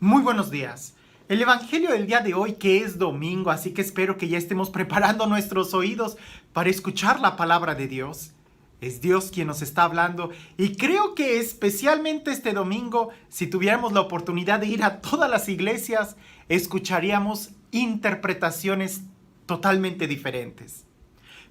Muy buenos días. El Evangelio del día de hoy, que es domingo, así que espero que ya estemos preparando nuestros oídos para escuchar la palabra de Dios. Es Dios quien nos está hablando y creo que especialmente este domingo, si tuviéramos la oportunidad de ir a todas las iglesias, escucharíamos interpretaciones totalmente diferentes.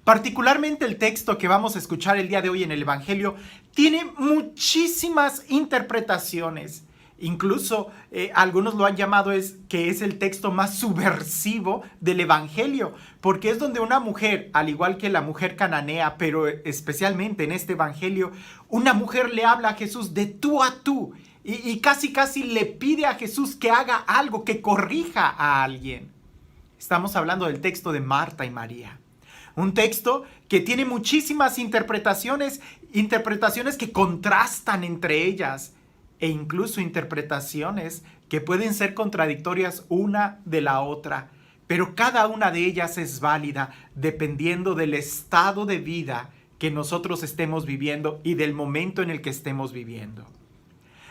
Particularmente el texto que vamos a escuchar el día de hoy en el Evangelio tiene muchísimas interpretaciones. Incluso algunos lo han llamado que es el texto más subversivo del Evangelio, porque es donde una mujer, al igual que la mujer cananea, pero especialmente en este Evangelio, una mujer le habla a Jesús de tú a tú y casi le pide a Jesús que haga algo, que corrija a alguien. Estamos hablando del texto de Marta y María. Un texto que tiene muchísimas interpretaciones que contrastan entre ellas e incluso interpretaciones que pueden ser contradictorias una de la otra, pero cada una de ellas es válida dependiendo del estado de vida que nosotros estemos viviendo y del momento en el que estemos viviendo.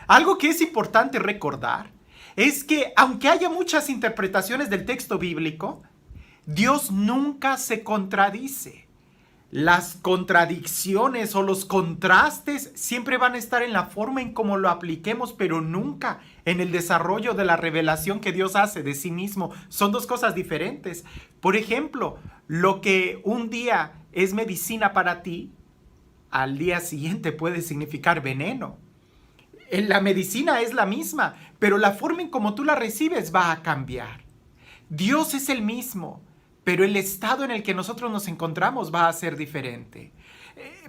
Algo que es importante recordar es que aunque haya muchas interpretaciones del texto bíblico, Dios nunca se contradice. Las contradicciones o los contrastes siempre van a estar en la forma en cómo lo apliquemos, pero nunca en el desarrollo de la revelación que Dios hace de sí mismo. Son dos cosas diferentes. Por ejemplo, lo que un día es medicina para ti, al día siguiente puede significar veneno. La medicina es la misma, pero la forma en cómo tú la recibes va a cambiar. Dios es el mismo, pero el estado en el que nosotros nos encontramos va a ser diferente.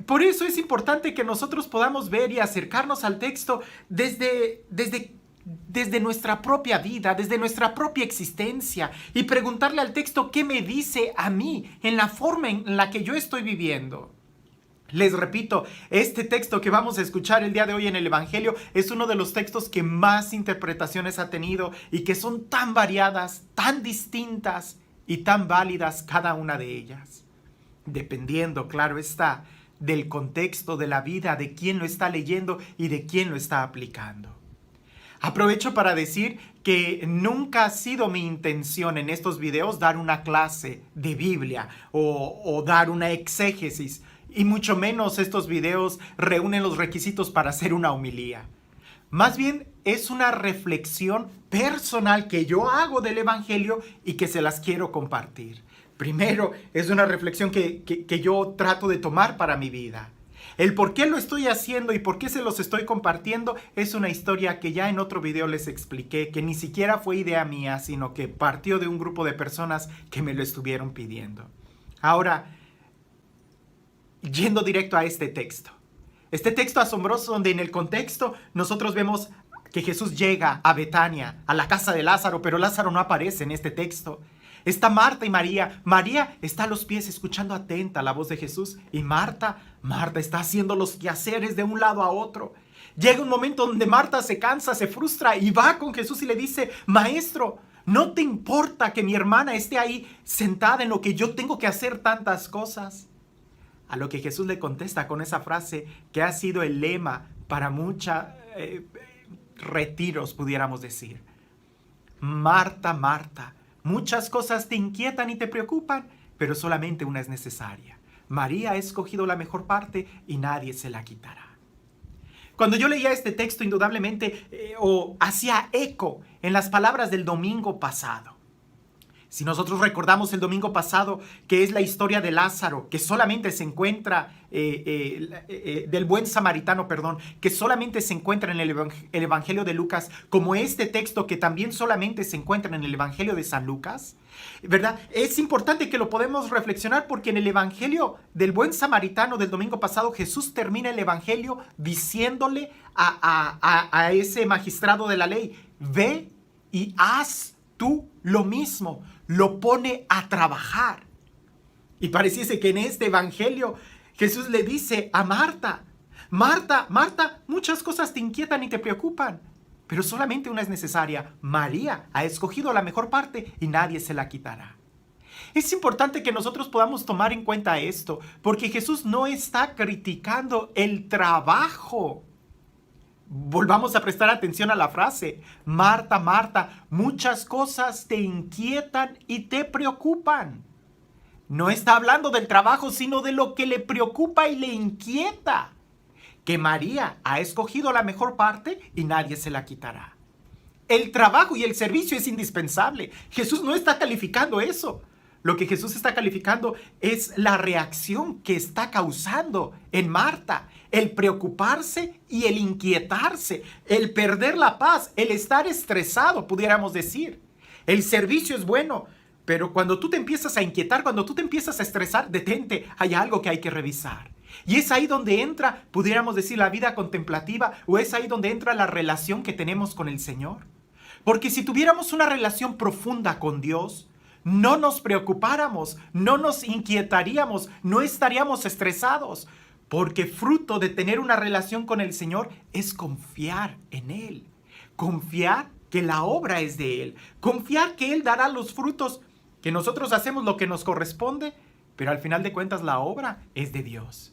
Por eso es importante que nosotros podamos ver y acercarnos al texto desde nuestra propia vida, desde nuestra propia existencia y preguntarle al texto qué me dice a mí en la forma en la que yo estoy viviendo. Les repito, este texto que vamos a escuchar el día de hoy en el Evangelio es uno de los textos que más interpretaciones ha tenido y que son tan variadas, tan distintas y tan válidas cada una de ellas. Dependiendo, claro está, del contexto de la vida, de quién lo está leyendo y de quién lo está aplicando. Aprovecho para decir que nunca ha sido mi intención en estos videos dar una clase de Biblia o dar una exégesis. Y mucho menos estos videos reúnen los requisitos para hacer una homilía. Más bien es una reflexión personal que yo hago del Evangelio y que se las quiero compartir. Primero, es una reflexión que yo trato de tomar para mi vida. El por qué lo estoy haciendo y por qué se los estoy compartiendo es una historia que ya en otro video les expliqué, que ni siquiera fue idea mía, sino que partió de un grupo de personas que me lo estuvieron pidiendo. Ahora, yendo directo a este texto. Este texto asombroso donde en el contexto nosotros vemos que Jesús llega a Betania, a la casa de Lázaro, pero Lázaro no aparece en este texto. Está Marta y María. María está a los pies escuchando atenta la voz de Jesús y Marta está haciendo los quehaceres de un lado a otro. Llega un momento donde Marta se cansa, se frustra y va con Jesús y le dice: Maestro, ¿no te importa que mi hermana esté ahí sentada en lo que yo tengo que hacer tantas cosas? A lo que Jesús le contesta con esa frase que ha sido el lema para muchos retiros, pudiéramos decir. Marta, Marta, muchas cosas te inquietan y te preocupan, pero solamente una es necesaria. María ha escogido la mejor parte y nadie se la quitará. Cuando yo leía este texto, indudablemente hacía eco en las palabras del domingo pasado. Si nosotros recordamos el domingo pasado, que es la historia de Lázaro, que solamente se encuentra, del buen samaritano, perdón, que solamente se encuentra en el Evangelio de Lucas, como este texto que también solamente se encuentra en el Evangelio de San Lucas, ¿verdad? Es importante que lo podemos reflexionar porque en el Evangelio del buen samaritano del domingo pasado, Jesús termina el Evangelio diciéndole a ese magistrado de la ley: ve y haz tú lo mismo. Lo pone a trabajar. Y pareciese que en este evangelio Jesús le dice a Marta: Marta, Marta, muchas cosas te inquietan y te preocupan, pero solamente una es necesaria. María ha escogido la mejor parte y nadie se la quitará. Es importante que nosotros podamos tomar en cuenta esto, porque Jesús no está criticando el trabajo Volvamos a prestar atención a la frase. Marta, Marta, muchas cosas te inquietan y te preocupan. No está hablando del trabajo, sino de lo que le preocupa y le inquieta. Que María ha escogido la mejor parte y nadie se la quitará. El trabajo y el servicio es indispensable. Jesús no está calificando eso. Lo que Jesús está calificando es la reacción que está causando en Marta. El preocuparse y el inquietarse, el perder la paz, el estar estresado, pudiéramos decir. El servicio es bueno, pero cuando tú te empiezas a inquietar, cuando tú te empiezas a estresar, detente, hay algo que hay que revisar. Y es ahí donde entra, pudiéramos decir, la vida contemplativa, o es ahí donde entra la relación que tenemos con el Señor. Porque si tuviéramos una relación profunda con Dios, no nos preocupáramos, no nos inquietaríamos, no estaríamos estresados. Porque fruto de tener una relación con el Señor es confiar en Él. Confiar que la obra es de Él. Confiar que Él dará los frutos, que nosotros hacemos lo que nos corresponde, pero al final de cuentas la obra es de Dios.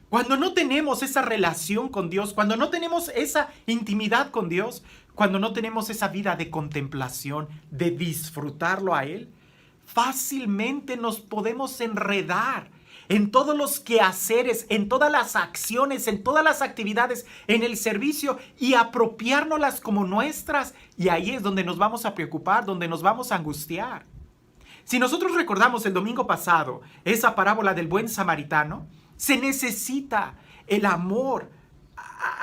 Cuando no tenemos esa relación con Dios, cuando no tenemos esa intimidad con Dios, cuando no tenemos esa vida de contemplación, de disfrutarlo a Él, fácilmente nos podemos enredar en todos los quehaceres, en todas las acciones, en todas las actividades, en el servicio y apropiárnoslas como nuestras. Y ahí es donde nos vamos a preocupar, donde nos vamos a angustiar. Si nosotros recordamos el domingo pasado esa parábola del buen samaritano, se necesita el amor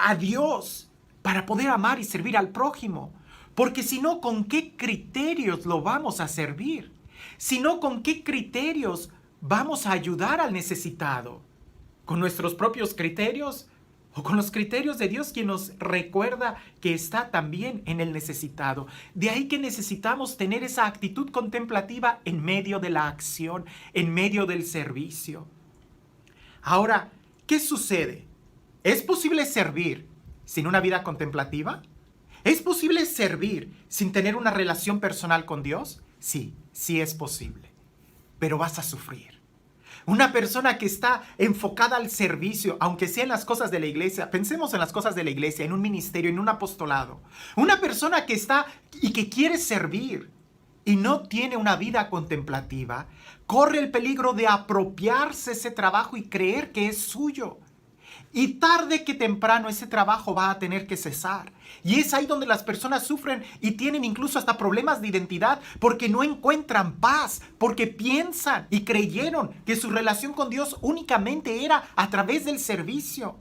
a Dios para poder amar y servir al prójimo. Porque si no, ¿con qué criterios lo vamos a servir? Si no, ¿con qué criterios vamos a ayudar al necesitado? ¿Con nuestros propios criterios? ¿O con los criterios de Dios, quien nos recuerda que está también en el necesitado? De ahí que necesitamos tener esa actitud contemplativa en medio de la acción, en medio del servicio. Ahora, ¿qué sucede? ¿Es posible servir sin una vida contemplativa? ¿Es posible servir sin tener una relación personal con Dios? Sí, sí es posible, pero vas a sufrir. Una persona que está enfocada al servicio, aunque sea en las cosas de la iglesia, pensemos en las cosas de la iglesia, en un ministerio, en un apostolado. Una persona que está y que quiere servir y no tiene una vida contemplativa, corre el peligro de apropiarse ese trabajo y creer que es suyo. Y tarde que temprano ese trabajo va a tener que cesar. Y es ahí donde las personas sufren y tienen incluso hasta problemas de identidad porque no encuentran paz, porque piensan y creyeron que su relación con Dios únicamente era a través del servicio.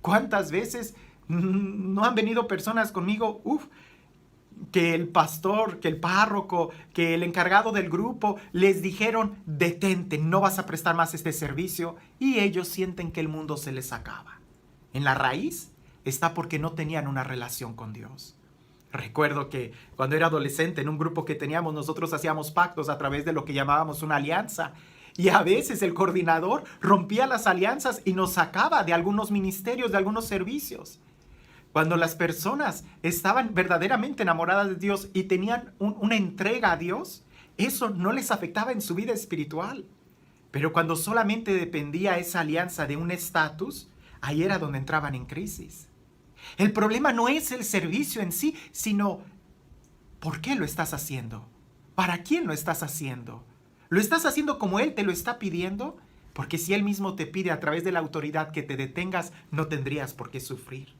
¿Cuántas veces no han venido personas conmigo? Que el pastor, que el párroco, que el encargado del grupo les dijeron: detente, no vas a prestar más este servicio, y ellos sienten que el mundo se les acaba. En la raíz está porque no tenían una relación con Dios. Recuerdo que cuando era adolescente, en un grupo que teníamos, nosotros hacíamos pactos a través de lo que llamábamos una alianza, y a veces el coordinador rompía las alianzas y nos sacaba de algunos ministerios, de algunos servicios. Cuando las personas estaban verdaderamente enamoradas de Dios y tenían una entrega a Dios, eso no les afectaba en su vida espiritual. Pero cuando solamente dependía esa alianza de un estatus, ahí era donde entraban en crisis. El problema no es el servicio en sí, sino ¿por qué lo estás haciendo? ¿Para quién lo estás haciendo? ¿Lo estás haciendo como Él te lo está pidiendo? Porque si Él mismo te pide a través de la autoridad que te detengas, no tendrías por qué sufrir.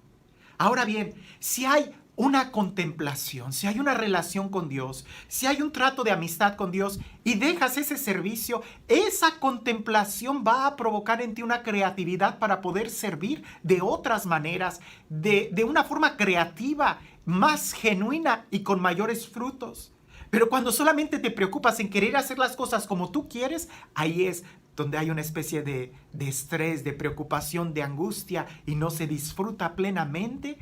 Ahora bien, si hay una contemplación, si hay una relación con Dios, si hay un trato de amistad con Dios y dejas ese servicio, esa contemplación va a provocar en ti una creatividad para poder servir de otras maneras, de una forma creativa, más genuina y con mayores frutos. Pero cuando solamente te preocupas en querer hacer las cosas como tú quieres, ahí es donde hay una especie de estrés, de preocupación, de angustia, y no se disfruta plenamente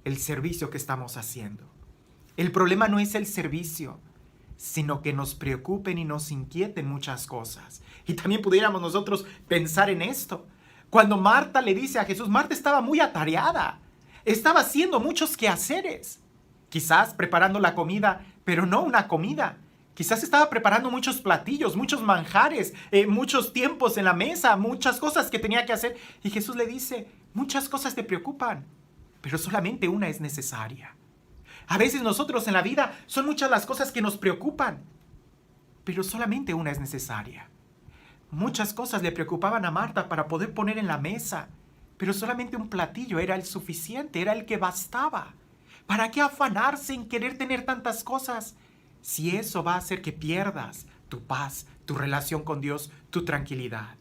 el servicio que estamos haciendo. El problema no es el servicio, sino que nos preocupen y nos inquieten muchas cosas. Y también pudiéramos nosotros pensar en esto. Cuando Marta le dice a Jesús, Marta estaba muy atareada, estaba haciendo muchos quehaceres, quizás preparando la comida, pero no una comida. Quizás estaba preparando muchos platillos, muchos manjares, muchos tiempos en la mesa, muchas cosas que tenía que hacer. Y Jesús le dice, muchas cosas te preocupan, pero solamente una es necesaria. A veces nosotros en la vida son muchas las cosas que nos preocupan, pero solamente una es necesaria. Muchas cosas le preocupaban a Marta para poder poner en la mesa, pero solamente un platillo era el suficiente, era el que bastaba. ¿Para qué afanarse en querer tener tantas cosas si eso va a hacer que pierdas tu paz, tu relación con Dios, tu tranquilidad?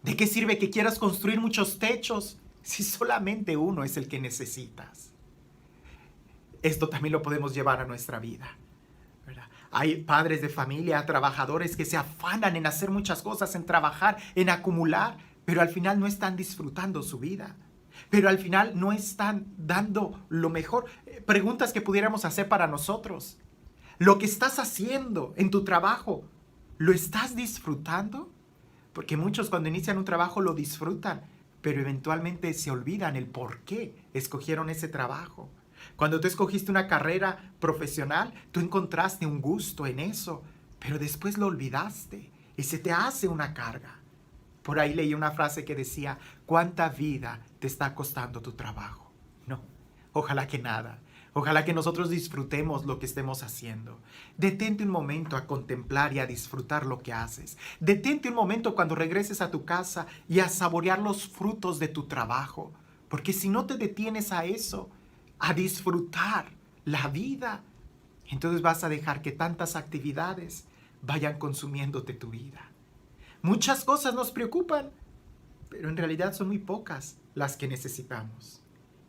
¿De qué sirve que quieras construir muchos techos si solamente uno es el que necesitas? Esto también lo podemos llevar a nuestra vida, ¿verdad? Hay padres de familia, trabajadores que se afanan en hacer muchas cosas, en trabajar, en acumular, pero al final no están disfrutando su vida. Pero al final no están dando lo mejor. Preguntas que pudiéramos hacer para nosotros. ¿Lo que estás haciendo en tu trabajo, lo estás disfrutando? Porque muchos cuando inician un trabajo lo disfrutan, pero eventualmente se olvidan el por qué escogieron ese trabajo. Cuando tú escogiste una carrera profesional, tú encontraste un gusto en eso, pero después lo olvidaste y se te hace una carga. Por ahí leí una frase que decía, ¿cuánta vida te está costando tu trabajo? No, ojalá que nada. Ojalá que nosotros disfrutemos lo que estemos haciendo. Detente un momento a contemplar y a disfrutar lo que haces. Detente un momento cuando regreses a tu casa y a saborear los frutos de tu trabajo. Porque si no te detienes a eso, a disfrutar la vida, entonces vas a dejar que tantas actividades vayan consumiéndote tu vida. Muchas cosas nos preocupan, pero en realidad son muy pocas las que necesitamos.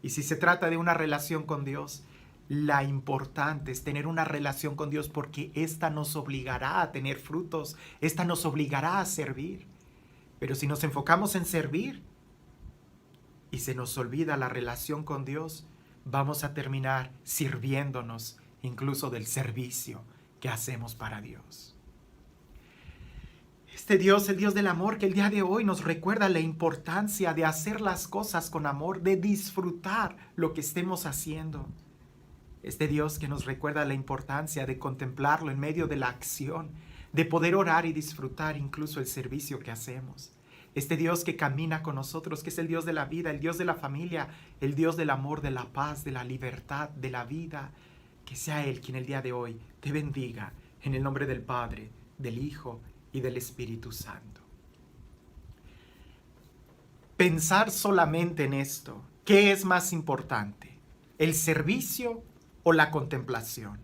Y si se trata de una relación con Dios, la importante es tener una relación con Dios porque esta nos obligará a tener frutos, esta nos obligará a servir. Pero si nos enfocamos en servir y se nos olvida la relación con Dios, vamos a terminar sirviéndonos incluso del servicio que hacemos para Dios. Este Dios, el Dios del amor, que el día de hoy nos recuerda la importancia de hacer las cosas con amor, de disfrutar lo que estemos haciendo. Este Dios que nos recuerda la importancia de contemplarlo en medio de la acción, de poder orar y disfrutar incluso el servicio que hacemos. Este Dios que camina con nosotros, que es el Dios de la vida, el Dios de la familia, el Dios del amor, de la paz, de la libertad, de la vida. Que sea Él quien el día de hoy te bendiga en el nombre del Padre, del Hijo y del Espíritu Santo. Pensar solamente en esto. ¿Qué es más importante? ¿El servicio o la contemplación?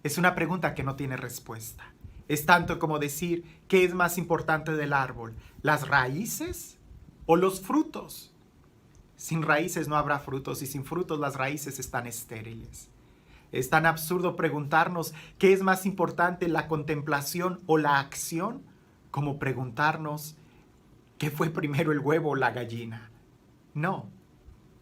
Es una pregunta que no tiene respuesta. Es tanto como decir, ¿qué es más importante del árbol? ¿Las raíces o los frutos? Sin raíces no habrá frutos y sin frutos las raíces están estériles. Es tan absurdo preguntarnos qué es más importante, la contemplación o la acción, como preguntarnos qué fue primero el huevo o la gallina. No,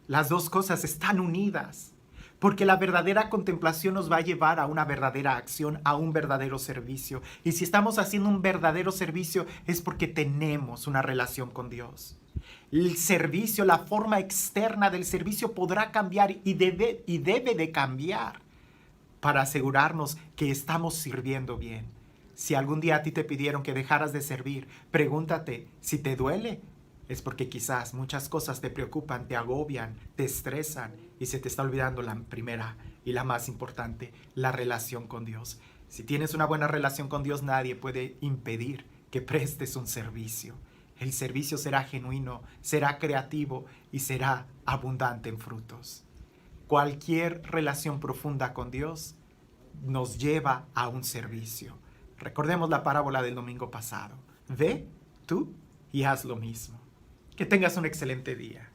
las dos cosas están unidas, porque la verdadera contemplación nos va a llevar a una verdadera acción, a un verdadero servicio. Y si estamos haciendo un verdadero servicio es porque tenemos una relación con Dios. El servicio, la forma externa del servicio podrá cambiar y debe de cambiar para asegurarnos que estamos sirviendo bien. Si algún día a ti te pidieron que dejaras de servir, pregúntate si te duele. Es porque quizás muchas cosas te preocupan, te agobian, te estresan y se te está olvidando la primera y la más importante, la relación con Dios. Si tienes una buena relación con Dios, nadie puede impedir que prestes un servicio. El servicio será genuino, será creativo y será abundante en frutos. Cualquier relación profunda con Dios nos lleva a un servicio. Recordemos la parábola del domingo pasado. Ve tú y haz lo mismo. Que tengas un excelente día.